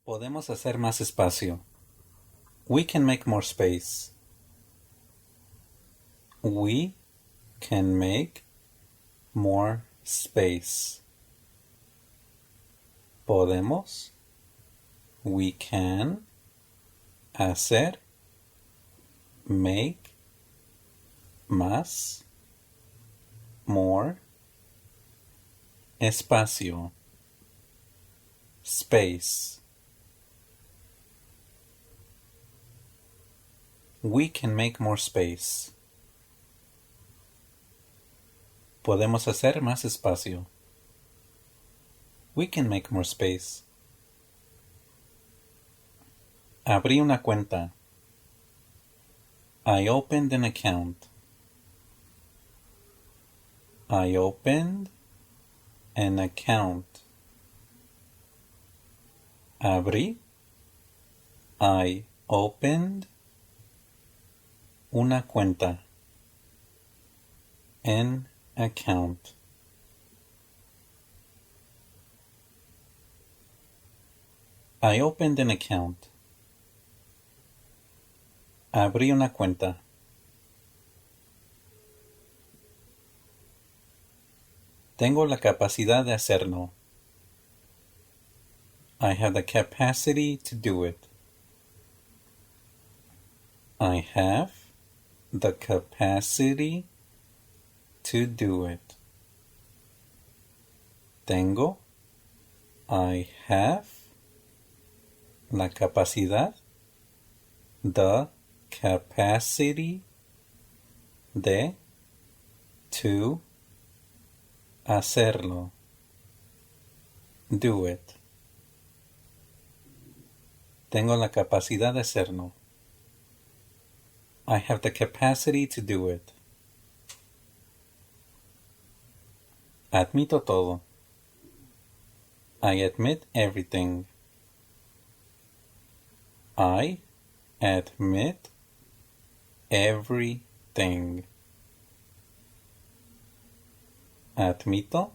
Podemos hacer más espacio. We can make more space. We can make more space. Podemos. We can. Hacer. Make. Más. More. Espacio. Space. We can make more space. Podemos hacer más espacio. We can make more space. Abrí una cuenta. I opened an account. I opened an account. Abrí. I opened una cuenta. An account. I opened an account. Abrí una cuenta. Tengo la capacidad de hacerlo. I have the capacity to do it. I have the capacity to do it. Tengo. I have. La capacidad. The capacity de. To. Hacerlo. Do it. Tengo la capacidad de hacerlo. I have the capacity to do it. Admito todo. I admit everything. I admit everything. Admito.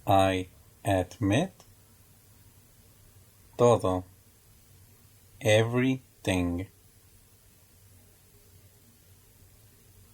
I admit todo. Everything.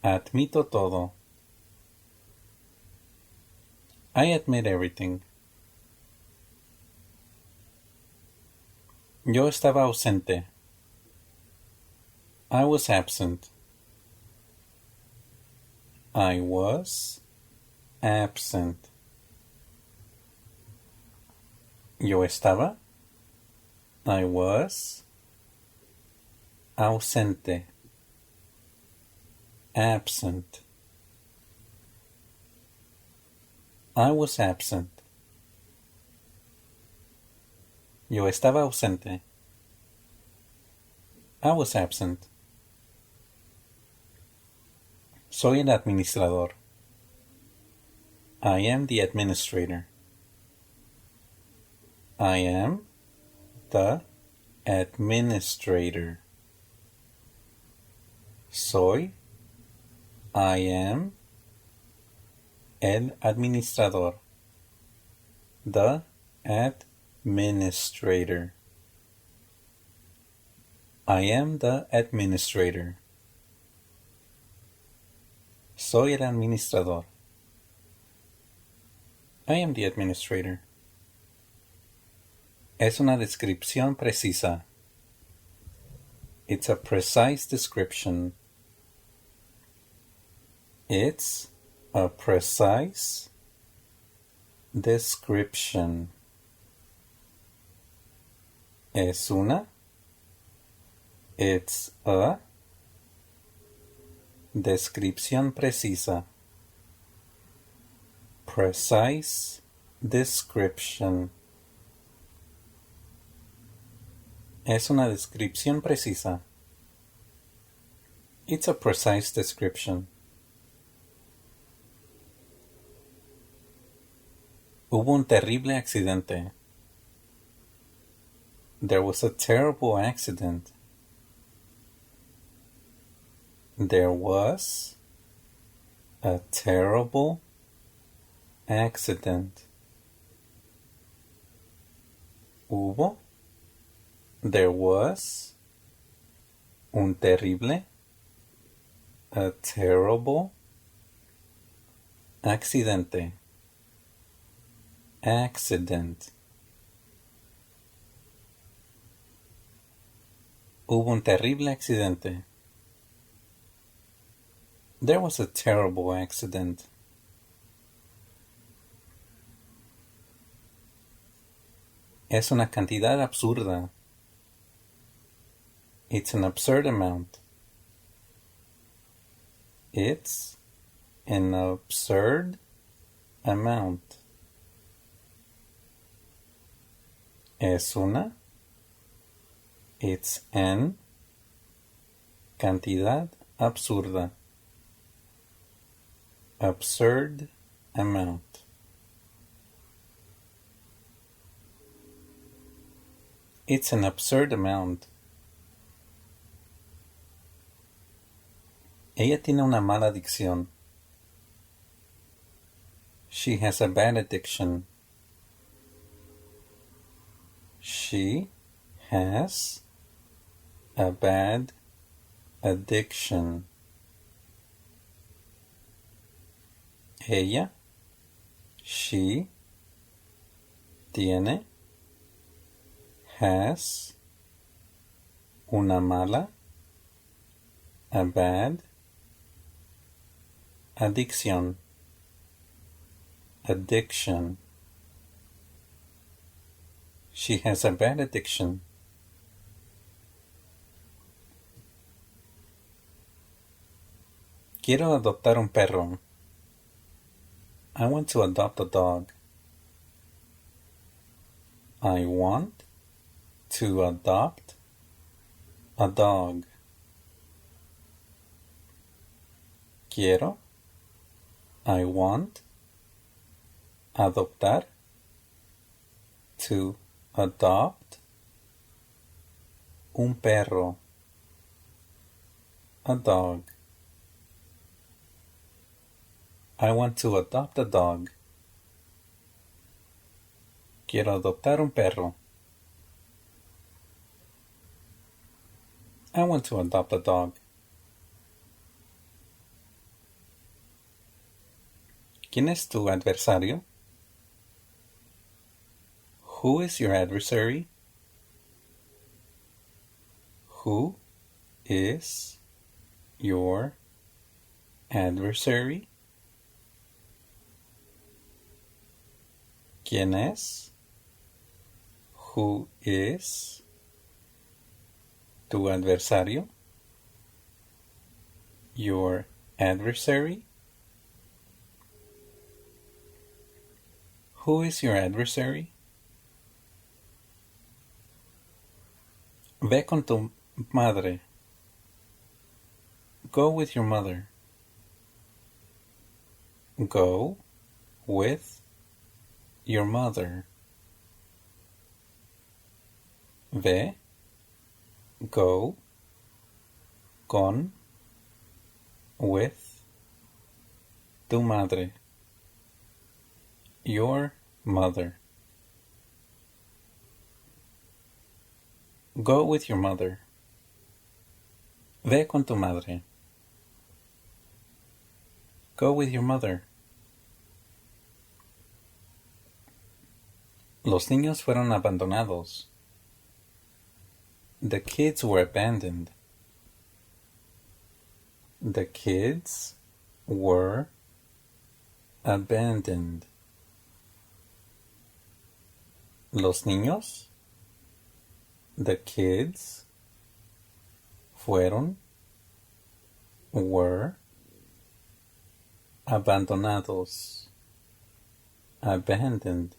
Admito todo. I admit everything. Yo estaba ausente. I was absent. I was absent. Yo estaba. I was ausente. Absent. I was absent. Yo estaba ausente. I was absent. Soy el administrador. I am the administrator. I am the administrator. Soy. I am el administrador. The administrator. I am the administrator. Soy el administrador. I am the administrator. Es una descripción precisa. It's a precise description. It's a precise description. Es una. It's a descripción precisa. Precise description. Es una descripción precisa. It's a precise description. Hubo un terrible accidente. There was a terrible accident. There was a terrible accident. Hubo There was un terrible, a terrible, accidente, accident. Hubo un terrible accidente. There was a terrible accident. Es una cantidad absurda. It's an absurd amount. It's an absurd amount. Es una. It's an. Cantidad absurda. Absurd amount. It's an absurd amount. Ella tiene una mala adicción. She has a bad addiction. She has a bad addiction. Ella, she, tiene, has, una mala, a bad, adicción, addiction. She has a bad addiction. Quiero adoptar un perro. I want to adopt a dog. I want to adopt a dog. Quiero. I want. Adoptar. To adopt. Un perro. A dog. I want to adopt a dog. Quiero adoptar un perro. I want to adopt a dog. ¿Quién es tu adversario? Who is your adversary? Who is your adversary? ¿Quién es? Who is tu adversario? Your adversary? Who is your adversary? Ve con tu madre. Go with your mother. Go with your mother. Ve, go, con, with, tu madre. Your mother. Go with your mother. Ve con tu madre. Go with your mother. Los niños fueron abandonados. The kids were abandoned. The kids were abandoned. Los niños, the kids, fueron, were, abandonados, abandoned.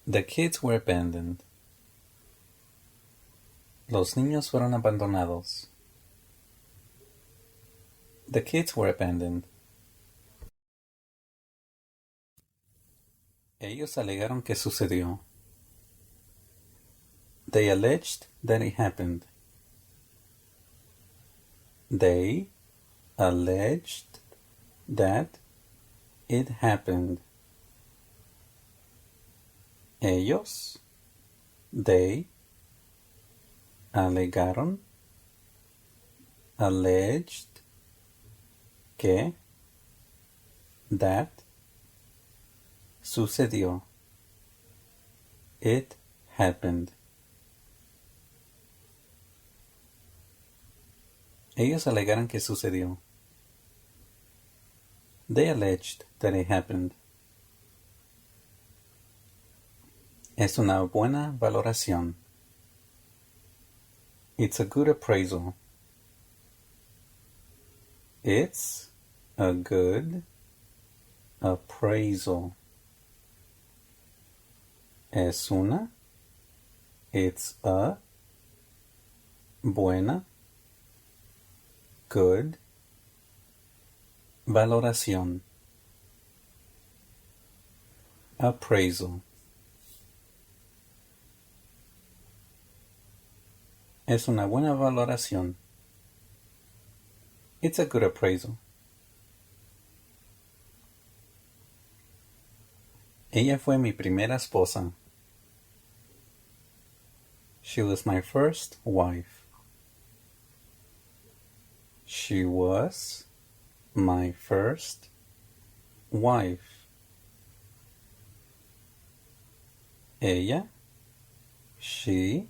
The kids were abandoned. Los niños fueron abandonados. The kids were abandoned. Ellos alegaron que sucedió. They alleged that it happened. They alleged that it happened. Ellos They alegaron, alleged, que, that, sucedió, it happened. Ellos alegaron que sucedió. They alleged that it happened. Es una buena valoración. It's a good appraisal. It's a good appraisal. Es una. It's a. Buena. Good. Valoración. Appraisal. Es una buena valoración. It's a good appraisal. Ella fue mi primera esposa. She was my first wife. She was my first wife. Ella, she,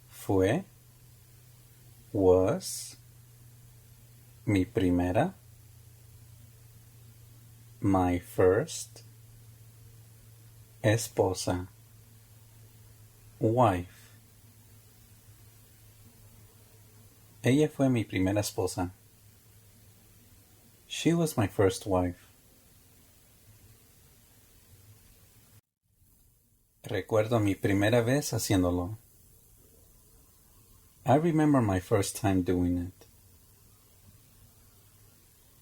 fue, was, mi primera, my first, esposa, wife. Ella fue mi primera esposa. She was my first wife. Recuerdo mi primera vez haciéndolo. I remember my first time doing it.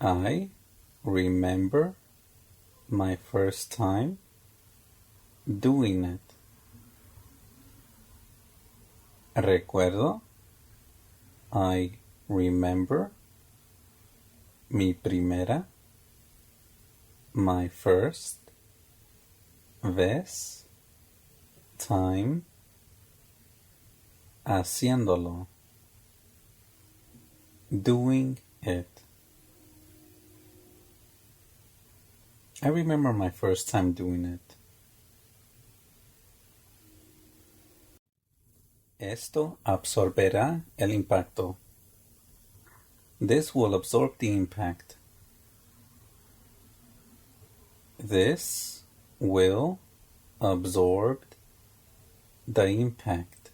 I remember my first time doing it. Recuerdo. I remember. Mi primera. My first. Vez. Time. Haciéndolo. Doing it. I remember my first time doing it. Esto absorberá el impacto. This will absorb the impact. This will absorb the impact.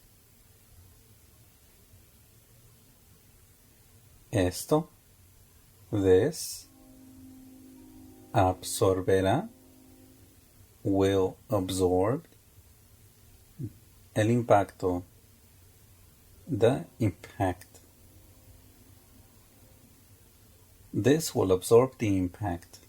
Esto, this, absorberá, will absorb, el impacto, the impact. This will absorb the impact.